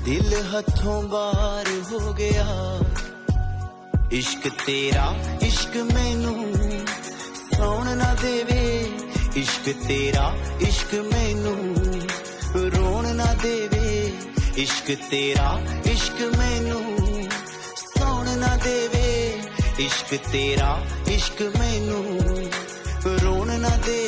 दिल हथों बाहर हो गया। इश्क तेरा इश्क मैनू सौण ना देवे, इश्क तेरा इश्क मैनू रोण ना देवे, इश्क तेरा इश्क मैनू सौण ना देवे, इश्क तेरा इश्क मैनू रोण ना दे।